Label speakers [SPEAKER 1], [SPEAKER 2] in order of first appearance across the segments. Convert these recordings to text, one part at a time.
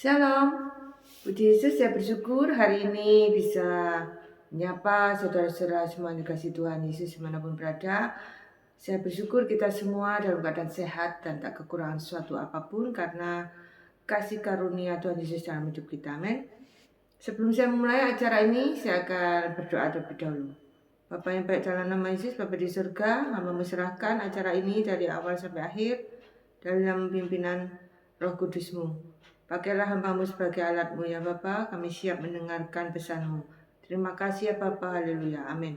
[SPEAKER 1] Shalom, puji Yesus, saya bersyukur hari ini bisa menyapa saudara-saudara semua yang dikasihi Tuhan Yesus dimanapun berada. Saya bersyukur kita semua dalam keadaan sehat dan tak kekurangan sesuatu apapun karena kasih karunia Tuhan Yesus dalam hidup kita. Amin. Sebelum saya memulai acara ini, saya akan berdoa terlebih dahulu. Bapa yang baik dalam nama Yesus, Bapa di surga, hamba menyerahkan acara ini dari awal sampai akhir dalam pimpinan Roh Kudus-Mu. Pakailah hamba-Mu sebagai alat-Mu ya Bapa, kami siap mendengarkan pesan-Mu. Terima kasih ya Bapa, haleluya, amin.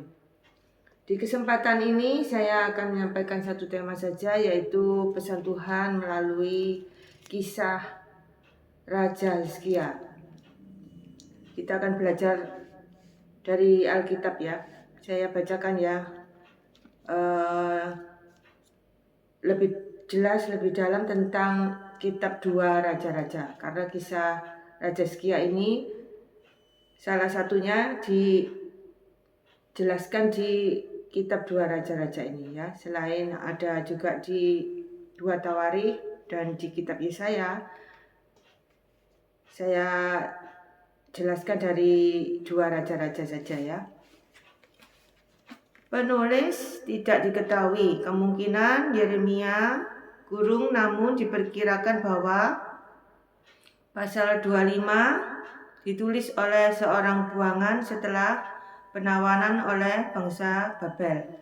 [SPEAKER 1] Di kesempatan ini saya akan menyampaikan satu tema saja, yaitu pesan Tuhan melalui kisah Raja Hizkia. Kita akan belajar dari Alkitab ya. Saya bacakan ya, lebih jelas, lebih dalam tentang kitab 2 Raja-Raja. Karena kisah Raja Hizkia ini salah satunya dijelaskan di kitab 2 Raja-Raja ini ya. Selain ada juga di 2 Tawarikh dan di kitab Yesaya, saya jelaskan dari 2 Raja-Raja saja ya. Penulis tidak diketahui, kemungkinan Yeremia kurung, namun diperkirakan bahwa pasal 25 ditulis oleh seorang buangan setelah penawanan oleh bangsa Babel.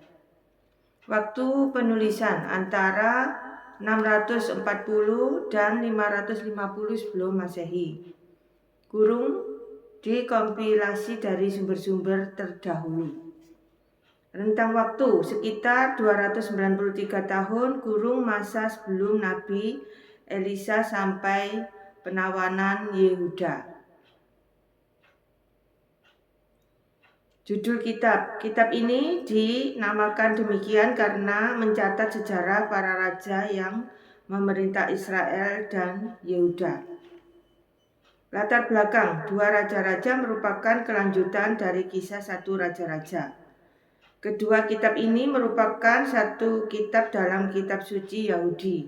[SPEAKER 1] Waktu penulisan antara 640 dan 550 sebelum Masehi. Kurung dikompilasi dari sumber-sumber terdahulu. Rentang waktu sekitar 293 tahun kurung masa sebelum Nabi Elisa sampai penawanan Yehuda. Judul kitab ini dinamakan demikian karena mencatat sejarah para raja yang memerintah Israel dan Yehuda. Latar belakang 2 Raja-Raja merupakan kelanjutan dari kisah 1 Raja-Raja. Kedua kitab ini merupakan satu kitab dalam kitab suci Yahudi.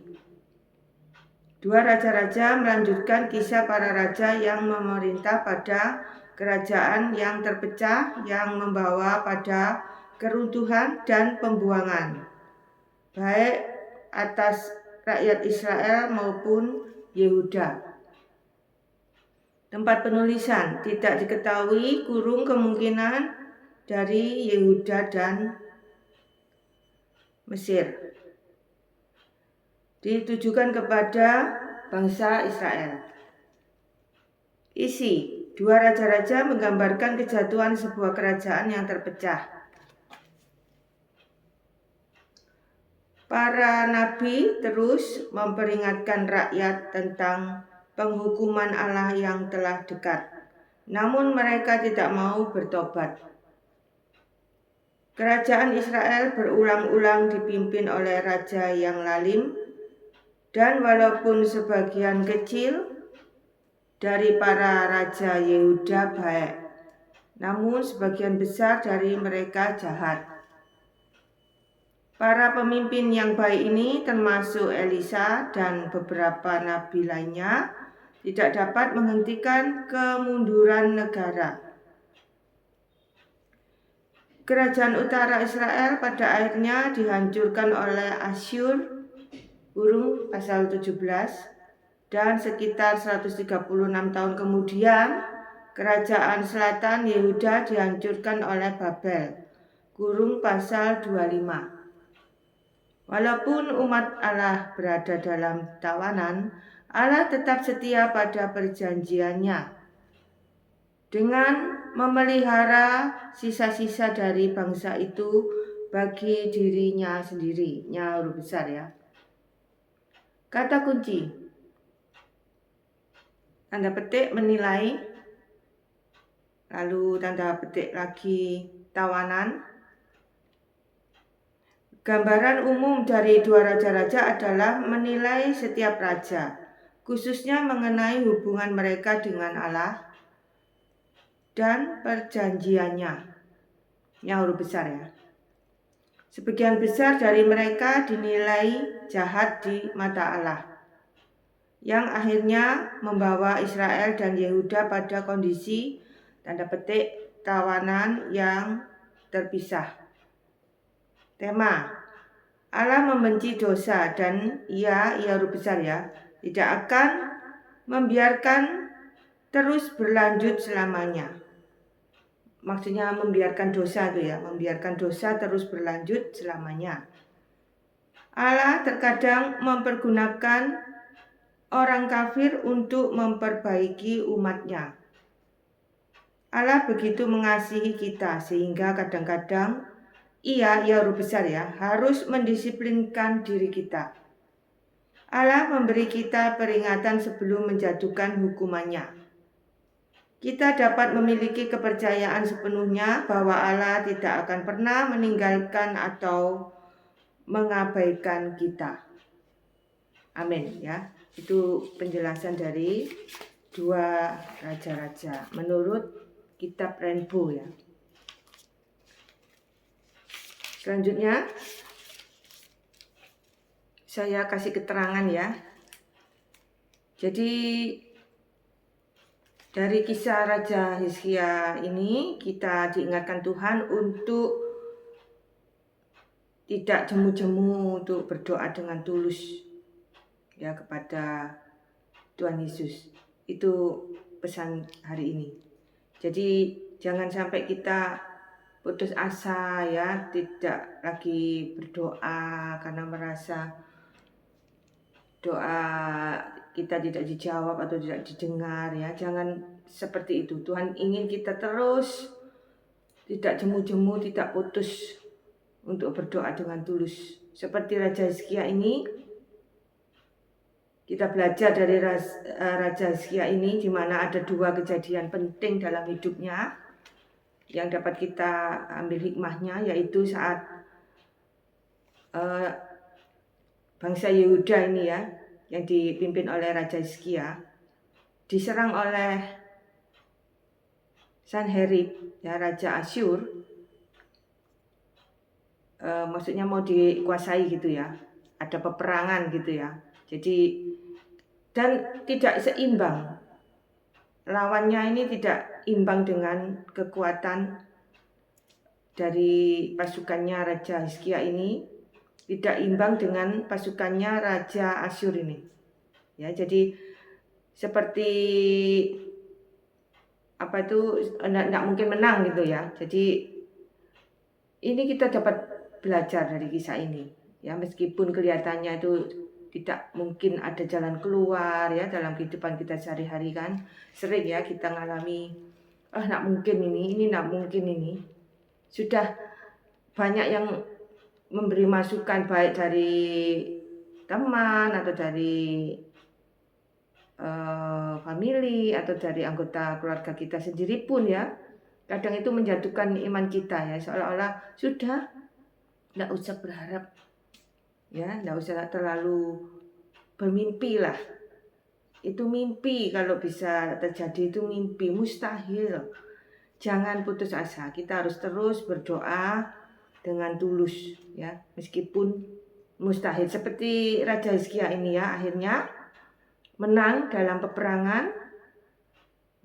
[SPEAKER 1] 2 Raja-Raja melanjutkan kisah para raja yang memerintah pada kerajaan yang terpecah yang membawa pada keruntuhan dan pembuangan, baik atas rakyat Israel maupun Yehuda. Tempat penulisan tidak diketahui, kurung kemungkinan dari Yehuda dan Mesir. Ditujukan kepada bangsa Israel. Isi 2 Raja-Raja menggambarkan kejatuhan sebuah kerajaan yang terpecah. Para nabi terus memperingatkan rakyat tentang penghukuman Allah yang telah dekat. Namun mereka tidak mau bertobat. Kerajaan Israel berulang-ulang dipimpin oleh raja yang lalim, dan walaupun sebagian kecil dari para raja Yehuda baik, namun sebagian besar dari mereka jahat. Para pemimpin yang baik ini termasuk Elisa dan beberapa nabi lainnya tidak dapat menghentikan kemunduran negara. Kerajaan utara Israel pada akhirnya dihancurkan oleh Asyur, kurung pasal 17, dan sekitar 136 tahun kemudian kerajaan selatan Yehuda dihancurkan oleh Babel, kurung pasal 25. Walaupun umat Allah berada dalam tawanan, Allah tetap setia pada perjanjiannya dengan memelihara sisa-sisa dari bangsa itu bagi dirinya sendiri. Nya huruf besar ya. Kata kunci, tanda petik menilai, lalu tanda petik lagi tawanan. Gambaran umum dari 2 Raja-Raja adalah menilai setiap raja, khususnya mengenai hubungan mereka dengan Allah dan perjanjiannya. Yang huruf besar ya. Sebagian besar dari mereka dinilai jahat di mata Allah. yang akhirnya membawa Israel dan Yehuda pada kondisi tanda petik tawanan yang terpisah. Tema: Allah membenci dosa dan ia huruf besar ya, tidak akan membiarkan terus berlanjut selamanya. Maksudnya membiarkan dosa itu ya, membiarkan dosa terus berlanjut selamanya. Allah terkadang mempergunakan orang kafir untuk memperbaiki umatnya. Allah begitu mengasihi kita sehingga kadang-kadang ia huruf besar ya, harus mendisiplinkan diri kita. Allah memberi kita peringatan sebelum menjatuhkan hukumannya. Kita dapat memiliki kepercayaan sepenuhnya bahwa Allah tidak akan pernah meninggalkan atau mengabaikan kita. Amin ya. Itu penjelasan dari 2 Raja-Raja menurut kitab Rainbow ya. Selanjutnya saya kasih keterangan ya. Jadi dari kisah Raja Hizkia ini kita diingatkan Tuhan untuk tidak jemu-jemu untuk berdoa dengan tulus ya kepada Tuhan Yesus. Itu pesan hari ini. Jadi jangan sampai kita putus asa ya, tidak lagi berdoa karena merasa doa kita tidak dijawab atau tidak didengar ya. Jangan seperti itu. Tuhan ingin kita terus tidak jemu-jemu, tidak putus untuk berdoa dengan tulus. Seperti Raja Hizkia ini, kita belajar dari Raja Hizkia ini di mana ada 2 kejadian penting dalam hidupnya yang dapat kita ambil hikmahnya, yaitu saat bangsa Yehuda ini ya, yang dipimpin oleh Raja Hizkia diserang oleh Sanherib ya, Raja Asyur. Maksudnya mau dikuasai gitu ya, ada peperangan gitu ya. Jadi dan tidak seimbang, lawannya ini tidak imbang dengan kekuatan dari pasukannya Raja Hizkia ini, tidak imbang dengan pasukannya Raja Asyur ini ya. Jadi seperti apa itu, tidak mungkin menang gitu ya. Jadi ini kita dapat belajar dari kisah ini ya, meskipun kelihatannya itu tidak mungkin ada jalan keluar ya dalam kehidupan kita sehari-hari kan. Sering ya kita ngalami, tidak mungkin ini tidak mungkin ini. Sudah banyak yang memberi masukan baik dari teman atau dari family atau dari anggota keluarga kita sendiri pun ya. Kadang itu menjatuhkan iman kita ya, seolah-olah sudah tidak usah berharap ya, tidak usah terlalu bermimpi lah. Itu mimpi, kalau bisa terjadi itu mimpi, mustahil. Jangan putus asa, kita harus terus berdoa dengan tulus ya, meskipun mustahil. Seperti Raja Hizkia ini ya, akhirnya menang dalam peperangan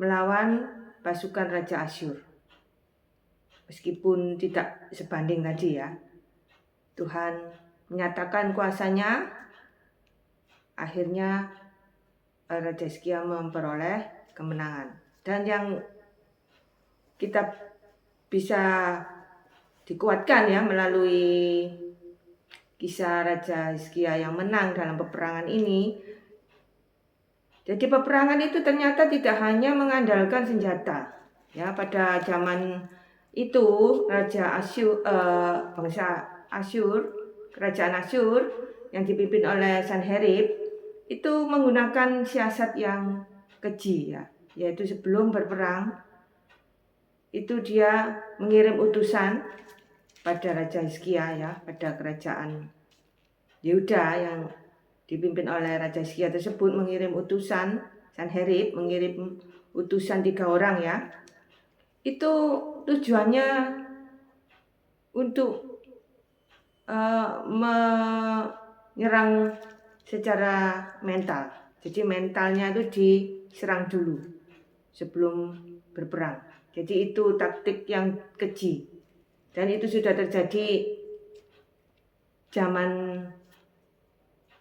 [SPEAKER 1] melawan pasukan Raja Asyur. Meskipun tidak sebanding tadi ya, Tuhan menyatakan kuasanya, akhirnya Raja Hizkia memperoleh kemenangan. Dan yang kita bisa dikuatkan ya melalui kisah Raja Hizkia yang menang dalam peperangan ini. Jadi peperangan itu ternyata tidak hanya mengandalkan senjata. Ya, pada zaman itu Raja Asyur, bangsa Asyur, kerajaan Asyur yang dipimpin oleh Sanherib itu menggunakan siasat yang keji ya, yaitu sebelum berperang itu dia mengirim utusan pada Raja Hizkia ya, pada kerajaan Yehuda yang dipimpin oleh Raja Hizkia tersebut mengirim utusan, Sanherib mengirim utusan 3 orang ya. Itu tujuannya untuk menyerang secara mental Jadi mentalnya itu diserang dulu sebelum berperang. Jadi itu taktik yang keji. Dan itu sudah terjadi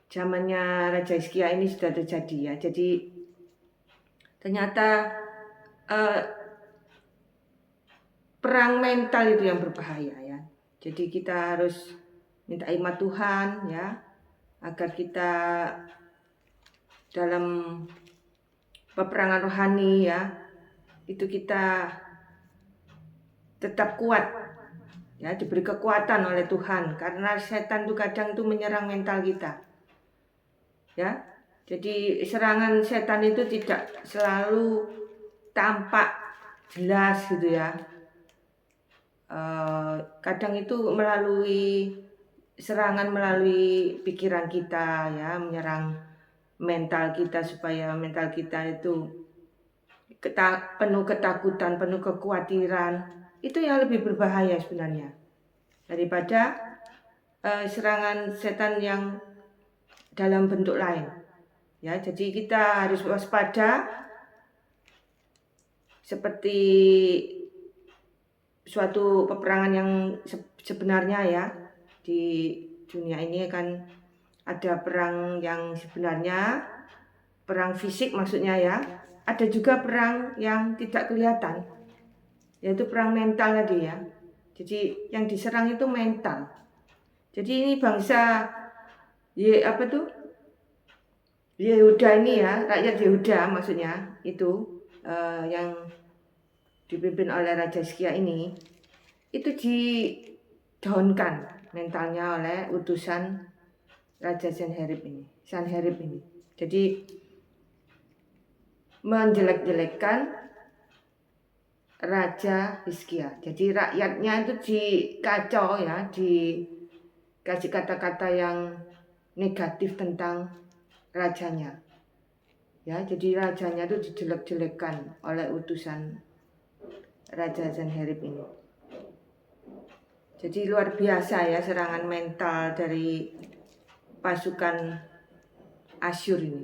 [SPEAKER 1] zamannya Raja Hizkia ini sudah terjadi ya. Jadi ternyata perang mental itu yang berbahaya ya. Jadi kita harus minta hikmat Tuhan ya, agar kita dalam peperangan rohani ya, itu kita tetap kuat ya, diberi kekuatan oleh Tuhan, karena setan itu kadang itu menyerang mental kita ya. Jadi serangan setan itu tidak selalu tampak jelas gitu ya. Kadang itu serangan melalui pikiran kita ya, menyerang mental kita supaya mental kita itu penuh ketakutan, penuh kekhawatiran. Itu yang lebih berbahaya sebenarnya daripada serangan setan yang dalam bentuk lain ya. Jadi kita harus waspada seperti suatu peperangan yang sebenarnya ya. Di dunia ini kan ada perang yang sebenarnya, perang fisik maksudnya ya. Ada juga perang yang tidak kelihatan, yaitu perang mental tadi ya. Jadi yang diserang itu mental. Jadi ini bangsa Yehuda ini ya, rakyat Yehuda maksudnya itu yang dipimpin oleh Raja Hizkia ini, itu didaunkan mentalnya oleh utusan Raja Sanherib ini. Jadi menjelek-jelekkan Raja Hizkia. Jadi rakyatnya itu dikacau ya, dikasih kata-kata yang negatif tentang rajanya. Ya, jadi rajanya itu dijelek-jelekan oleh utusan Raja Sanherib ini. Jadi luar biasa ya serangan mental dari pasukan Asyur ini.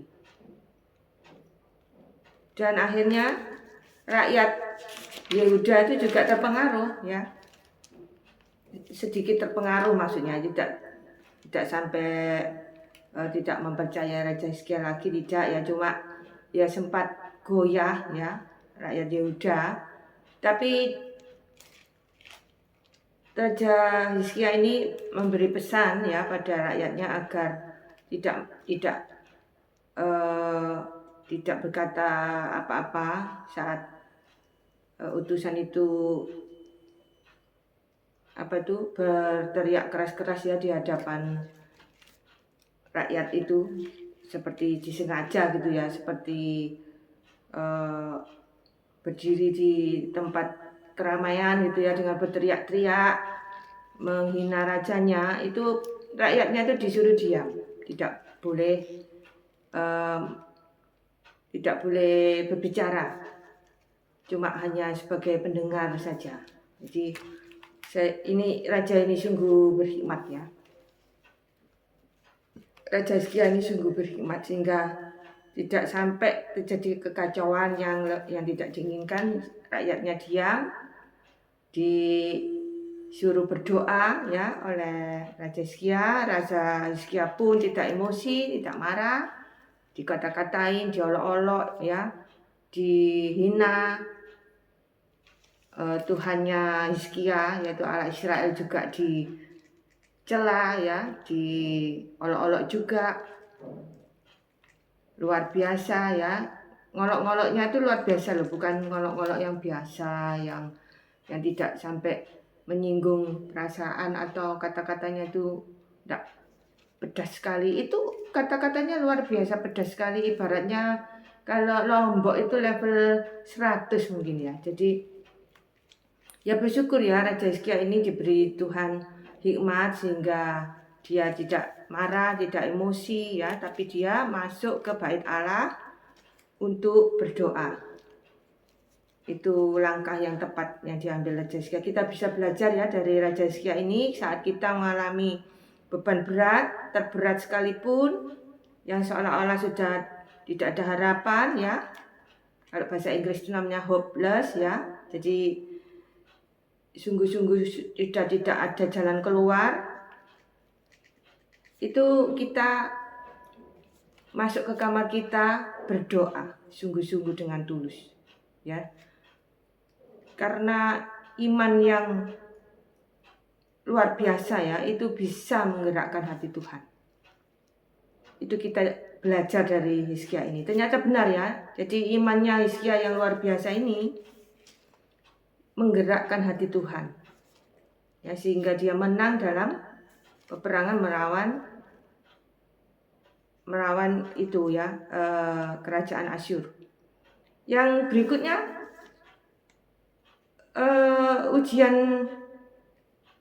[SPEAKER 1] Dan akhirnya rakyat Yehuda itu juga terpengaruh ya. Sedikit terpengaruh maksudnya, tidak sampai tidak mempercayai Raja Hizkia lagi, tidak ya, cuma ya sempat goyah ya rakyat Yehuda. Tapi Raja Hizkia ini memberi pesan ya pada rakyatnya agar tidak berkata apa-apa saat utusan itu berteriak keras-keras ya di hadapan rakyat itu, seperti disengaja gitu ya, seperti berdiri di tempat keramaian gitu ya dengan berteriak-teriak menghina rajanya. Itu rakyatnya itu disuruh diam, tidak boleh berbicara, cuma hanya sebagai pendengar saja. Jadi raja ini sungguh berhikmat ya. Raja Hizkia ini sungguh berhikmat sehingga tidak sampai terjadi kekacauan yang tidak diinginkan. Rakyatnya diam, disuruh berdoa ya oleh Raja Hizkia. Raja Hizkia pun tidak emosi, tidak marah, dikata-katain, diolok-olok ya, dihina. Tuhannya Hizkia yaitu Allah Israel juga dicela ya, diolok-olok juga. Luar biasa ya, ngolok-ngoloknya itu luar biasa loh, bukan ngolok-ngolok yang biasa yang tidak sampai menyinggung perasaan atau kata-katanya itu tidak pedas sekali. Itu kata-katanya luar biasa pedas sekali, ibaratnya kalau Lombok itu level 100 mungkin ya. Jadi ya bersyukur ya Raja Hizkia ini diberi Tuhan hikmat sehingga dia tidak marah, tidak emosi ya, tapi dia masuk ke bait Allah untuk berdoa. Itu langkah yang tepat yang diambil Raja Hizkia. Kita bisa belajar ya dari Raja Hizkia ini. Saat kita mengalami beban berat, terberat sekalipun, yang seolah-olah sudah tidak ada harapan ya. Kalau bahasa Inggris itu namanya hopeless ya. Jadi sungguh-sungguh tidak ada jalan keluar. Itu kita masuk ke kamar kita berdoa sungguh-sungguh dengan tulus ya. Karena iman yang luar biasa ya, itu bisa menggerakkan hati Tuhan. Itu kita belajar dari Hizkia ini. Ternyata benar ya. Jadi imannya Hizkia yang luar biasa ini menggerakkan hati Tuhan. Ya, sehingga dia menang dalam peperangan melawan itu ya, kerajaan Asyur. Yang berikutnya ujian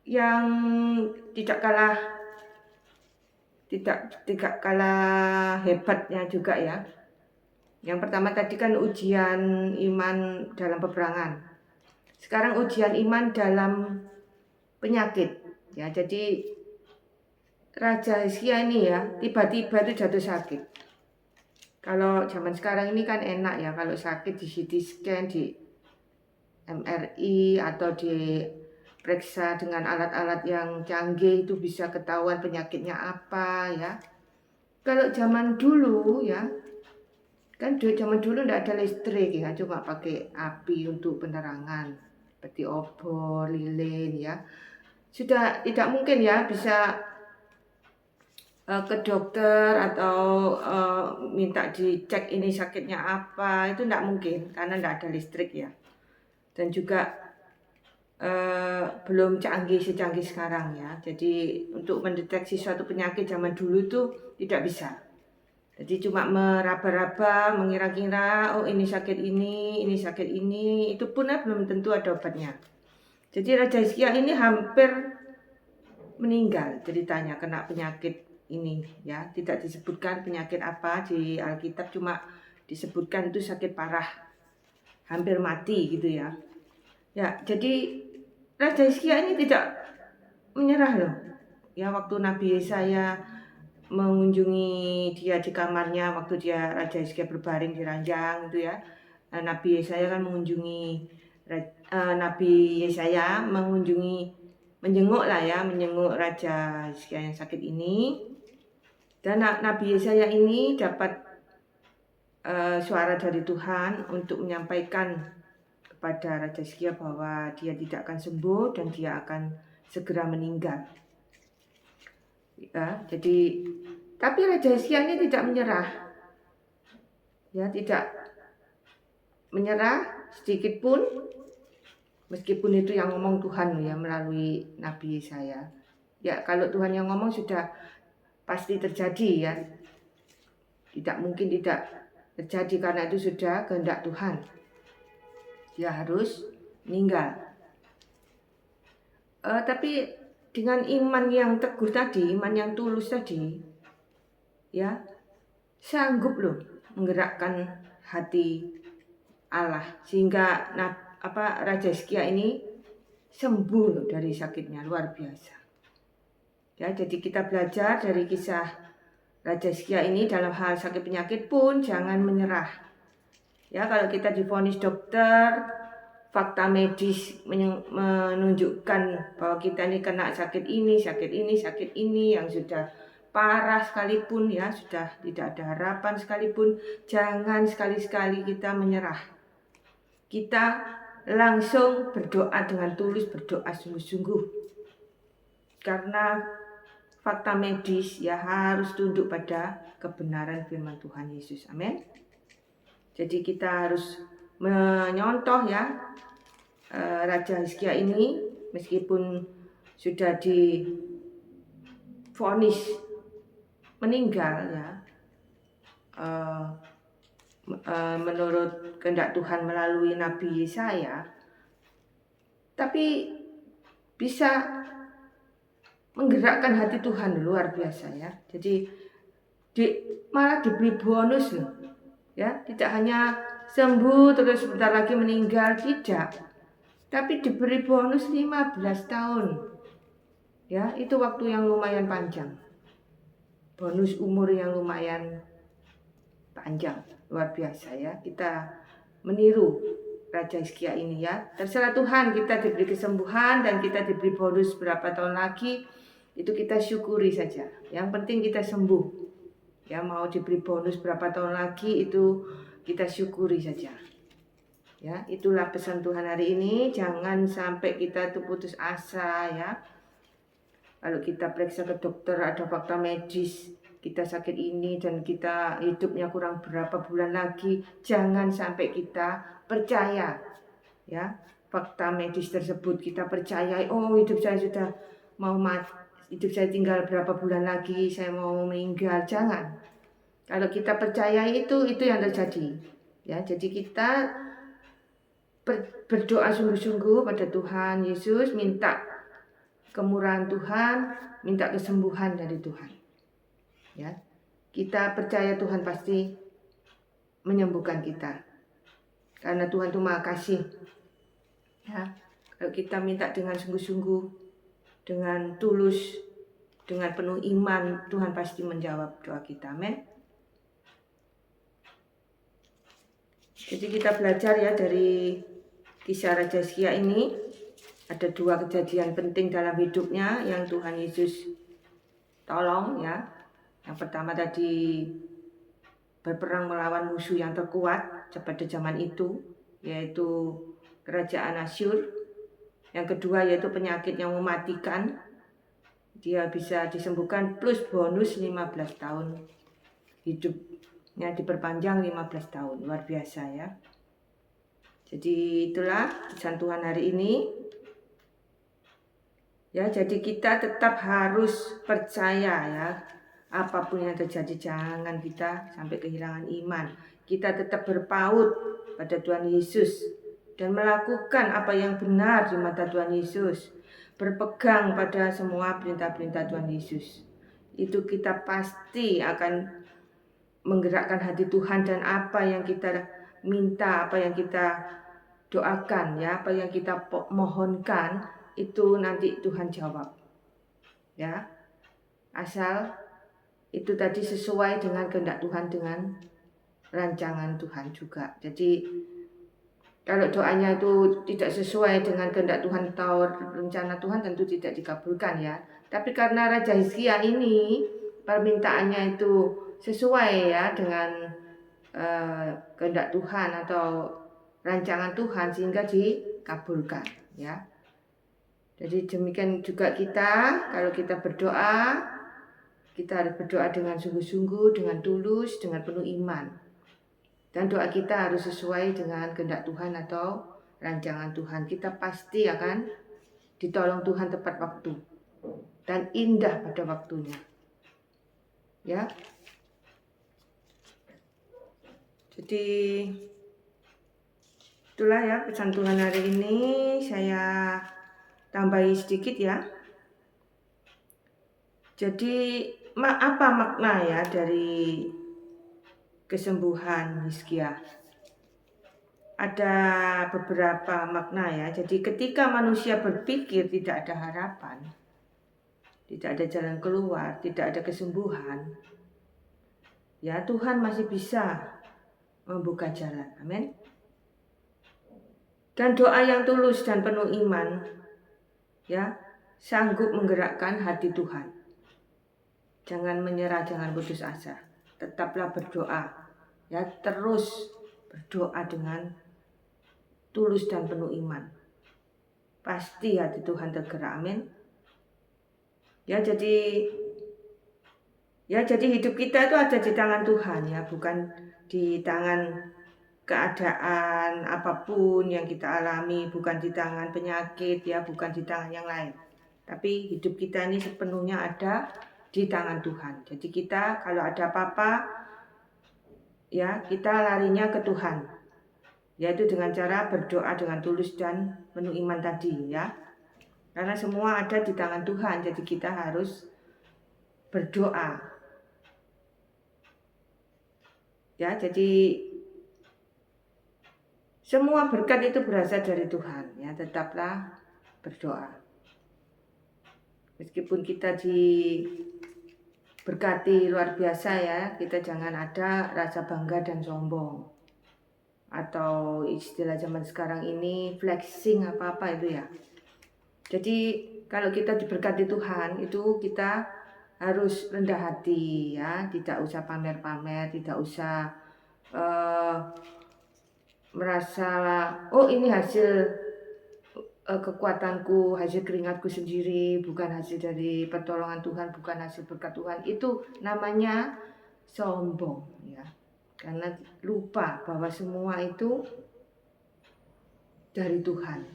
[SPEAKER 1] yang tidak kalah hebatnya juga ya. Yang pertama tadi kan ujian iman dalam peperangan. Sekarang ujian iman dalam penyakit. Ya, jadi Raja Hizkia ini ya tiba-tiba itu jatuh sakit. Kalau zaman sekarang ini kan enak ya, kalau sakit di CT scan, di MRI atau diperiksa dengan alat-alat yang canggih itu bisa ketahuan penyakitnya apa ya. Kalau zaman dulu ya, kan zaman dulu tidak ada listrik ya, cuma pakai api untuk penerangan seperti obor, lilin ya. Sudah tidak mungkin ya bisa ke dokter atau minta dicek ini sakitnya apa, itu tidak mungkin karena tidak ada listrik ya. Dan juga belum secanggih sekarang ya. Jadi untuk mendeteksi suatu penyakit zaman dulu tuh tidak bisa. Jadi cuma meraba-raba, mengira-kira, oh ini sakit ini sakit ini, itu pun belum tentu ada obatnya. Jadi Raja Hizkia ini hampir meninggal ceritanya kena penyakit ini ya. Tidak disebutkan penyakit apa di Alkitab, cuma disebutkan itu sakit parah, hampir mati gitu ya. Ya, jadi Raja Hizkia ini tidak menyerah loh. Ya, waktu Nabi Yesaya mengunjungi dia di kamarnya waktu dia Raja Hizkia berbaring di ranjang itu ya. Nabi Yesaya kan mengunjungi Nabi Yesaya menjenguk Raja Hizkia yang sakit ini. Dan Nabi Yesaya ini dapat suara dari Tuhan untuk menyampaikan kepada Raja Hizkia bahwa dia tidak akan sembuh dan dia akan segera meninggal. Ya, jadi tapi Raja Hizkia ini tidak menyerah. Ya, tidak menyerah sedikit pun, meskipun itu yang ngomong Tuhan ya melalui Nabi Yesaya. Ya, kalau Tuhan yang ngomong sudah pasti terjadi ya. Tidak mungkin tidak terjadi karena itu sudah kehendak Tuhan. Dia harus meninggal. Tapi dengan iman yang teguh tadi, iman yang tulus tadi, ya sanggup loh menggerakkan hati Allah sehingga Raja Hizkia ini sembuh loh dari sakitnya, luar biasa. Ya, jadi kita belajar dari kisah Raja Hizkia ini dalam hal sakit penyakit pun jangan menyerah. Ya, kalau kita divonis dokter, fakta medis menunjukkan bahwa kita ini kena sakit ini yang sudah parah sekalipun ya, sudah tidak ada harapan sekalipun, jangan sekali-sekali kita menyerah. Kita langsung berdoa dengan tulus, berdoa sungguh-sungguh. Karena fakta medis ya harus tunduk pada kebenaran firman Tuhan Yesus. Amin. Jadi kita harus menyontoh ya Raja Hizkia ini, meskipun sudah divonis meninggal ya, menurut kehendak Tuhan melalui Nabi Yesaya, tapi bisa menggerakkan hati Tuhan luar biasa ya. Jadi malah diberi bonus loh ya, tidak hanya sembuh terus sebentar lagi meninggal, tidak, tapi diberi bonus 15 tahun ya. Itu waktu yang lumayan panjang, bonus umur yang lumayan panjang, luar biasa ya. Kita meniru Raja Hizkia ini ya. Terserah Tuhan, kita diberi kesembuhan dan kita diberi bonus berapa tahun lagi, itu kita syukuri saja. Yang penting kita sembuh. Ya, mau diberi bonus berapa tahun lagi itu kita syukuri saja. Ya, itulah pesan Tuhan hari ini. Jangan sampai kita tuh putus asa ya. Kalau kita periksa ke dokter ada fakta medis, kita sakit ini dan kita hidupnya kurang berapa bulan lagi, jangan sampai kita percaya ya fakta medis tersebut. Kita percaya, oh hidup saya sudah mau mati, hidup saya tinggal berapa bulan lagi, saya mau meninggal. Jangan. Kalau kita percaya itu yang terjadi. Ya, jadi kita berdoa sungguh-sungguh pada Tuhan Yesus, minta kemurahan Tuhan, minta kesembuhan dari Tuhan. Ya, kita percaya Tuhan pasti menyembuhkan kita, karena Tuhan itu Maha Kasih. Ya, kalau kita minta dengan sungguh-sungguh, dengan tulus, dengan penuh iman, Tuhan pasti menjawab doa kita. Amin. Jadi kita belajar ya dari kisah Raja Hizkia ini. Ada 2 kejadian penting dalam hidupnya yang Tuhan Yesus tolong ya. Yang pertama tadi berperang melawan musuh yang terkuat pada zaman itu, yaitu kerajaan Asyur. Yang kedua yaitu penyakit yang mematikan. Dia bisa disembuhkan plus bonus 15 tahun. Hidupnya diperpanjang 15 tahun. Luar biasa ya. Jadi itulah pesan Tuhan hari ini. Ya, jadi kita tetap harus percaya ya. Apapun yang terjadi jangan kita sampai kehilangan iman. Kita tetap berpaut pada Tuhan Yesus dan melakukan apa yang benar di mata Tuhan Yesus. Berpegang pada semua perintah-perintah Tuhan Yesus. Itu kita pasti akan menggerakkan hati Tuhan, dan apa yang kita minta, apa yang kita doakan ya, apa yang kita mohonkan, itu nanti Tuhan jawab ya, asal itu tadi sesuai dengan kehendak Tuhan, dengan rancangan Tuhan juga. Jadi kalau doanya itu tidak sesuai dengan kehendak Tuhan atau rencana Tuhan, tentu tidak dikabulkan ya. Tapi karena Raja Hizkia ini permintaannya itu sesuai ya dengan kehendak Tuhan atau rancangan Tuhan, sehingga dikabulkan ya. Jadi demikian juga kita, kalau kita berdoa, kita harus berdoa dengan sungguh-sungguh, dengan tulus, dengan penuh iman. Dan doa kita harus sesuai dengan kehendak Tuhan atau rancangan Tuhan. Kita pasti akan ditolong Tuhan tepat waktu dan indah pada waktunya. Ya. Jadi itulah ya pesan Tuhan hari ini. Saya tambahi sedikit ya. Jadi apa makna ya dari kesembuhan Hizkia? Ada beberapa makna ya. Jadi ketika manusia berpikir tidak ada harapan, tidak ada jalan keluar, tidak ada kesembuhan, ya Tuhan masih bisa membuka jalan. Amin. Dan doa yang tulus dan penuh iman ya sanggup menggerakkan hati Tuhan. Jangan menyerah, jangan putus asa. Tetaplah berdoa. Ya, terus berdoa dengan tulus dan penuh iman. Pasti hati Tuhan tergerak. Amin. Ya, jadi hidup kita itu ada di tangan Tuhan ya, bukan di tangan keadaan apapun yang kita alami, bukan di tangan penyakit ya, bukan di tangan yang lain. Tapi hidup kita ini sepenuhnya ada di tangan Tuhan. Jadi kita kalau ada apa-apa ya, kita larinya ke Tuhan. Yaitu dengan cara berdoa dengan tulus dan penuh iman tadi ya. Karena semua ada di tangan Tuhan, jadi kita harus berdoa. Ya, jadi semua berkat itu berasal dari Tuhan ya, tetaplah berdoa. Meskipun kita di berkati luar biasa ya. Kita jangan ada rasa bangga dan sombong. Atau istilah zaman sekarang ini flexing apa-apa itu ya. Jadi kalau kita diberkati Tuhan itu kita harus rendah hati ya, tidak usah pamer-pamer, tidak usah merasa oh ini hasil kekuatanku, hasil keringatku sendiri, bukan hasil dari pertolongan Tuhan, bukan hasil berkat Tuhan. Itu namanya sombong ya. Karena lupa bahwa semua itu dari Tuhan.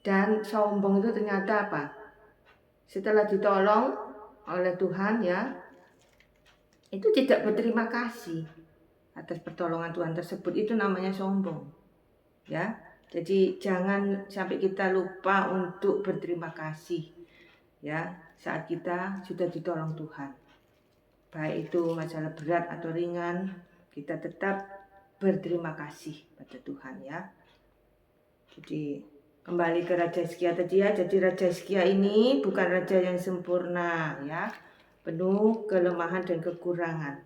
[SPEAKER 1] Dan sombong itu ternyata apa? Setelah ditolong oleh Tuhan ya, itu tidak berterima kasih atas pertolongan Tuhan tersebut, itu namanya sombong. Ya. Jadi jangan sampai kita lupa untuk berterima kasih ya saat kita sudah ditolong Tuhan. Baik itu masalah berat atau ringan, kita tetap berterima kasih pada Tuhan ya. Jadi kembali ke Raja Hizkia tadi ya. Jadi Raja Hizkia ini bukan raja yang sempurna ya, penuh kelemahan dan kekurangan.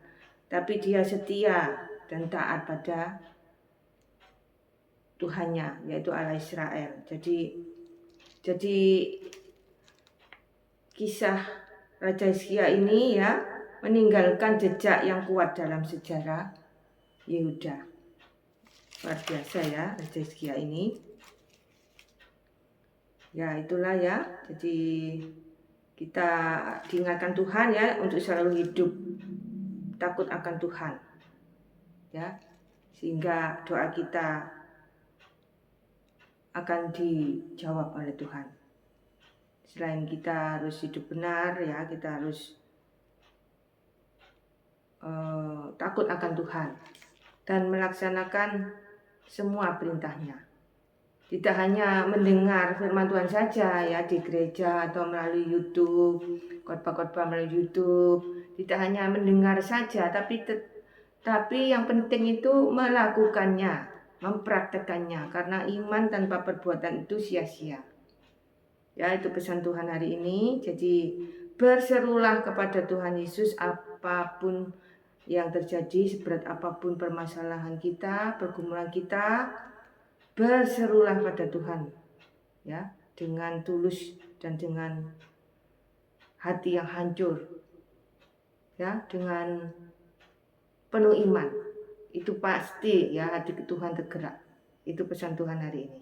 [SPEAKER 1] Tapi dia setia dan taat pada Tuhannya, yaitu Allah Israel. Jadi kisah Raja Hizkia ini ya meninggalkan jejak yang kuat dalam sejarah Yehuda. Luar biasa ya Raja Hizkia ini. Ya itulah ya. Jadi kita diingatkan Tuhan ya untuk selalu hidup takut akan Tuhan. Ya. Sehingga doa kita akan dijawab oleh Tuhan. Selain kita harus hidup benar ya, kita harus takut akan Tuhan dan melaksanakan semua perintahnya. Tidak hanya mendengar firman Tuhan saja ya di gereja atau melalui YouTube, khotbah-khotbah melalui YouTube. Tidak hanya mendengar saja, tapi yang penting itu melakukannya, mempraktekannya. Karena iman tanpa perbuatan itu sia-sia. Ya, itu pesan Tuhan hari ini. Jadi berserulah kepada Tuhan Yesus apapun yang terjadi, seberat apapun permasalahan kita, pergumulan kita, berserulah pada Tuhan ya, dengan tulus dan dengan hati yang hancur ya, dengan penuh iman. Itu pasti ya hati Tuhan tergerak. Itu pesan Tuhan hari ini.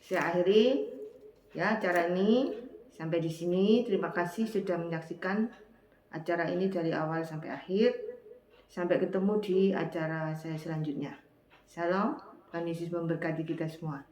[SPEAKER 1] Saya akhiri ya acara ini sampai di sini. Terima kasih sudah menyaksikan acara ini dari awal sampai akhir. Sampai ketemu di acara saya selanjutnya. Salam, Tuhan Yesus memberkati kita semua.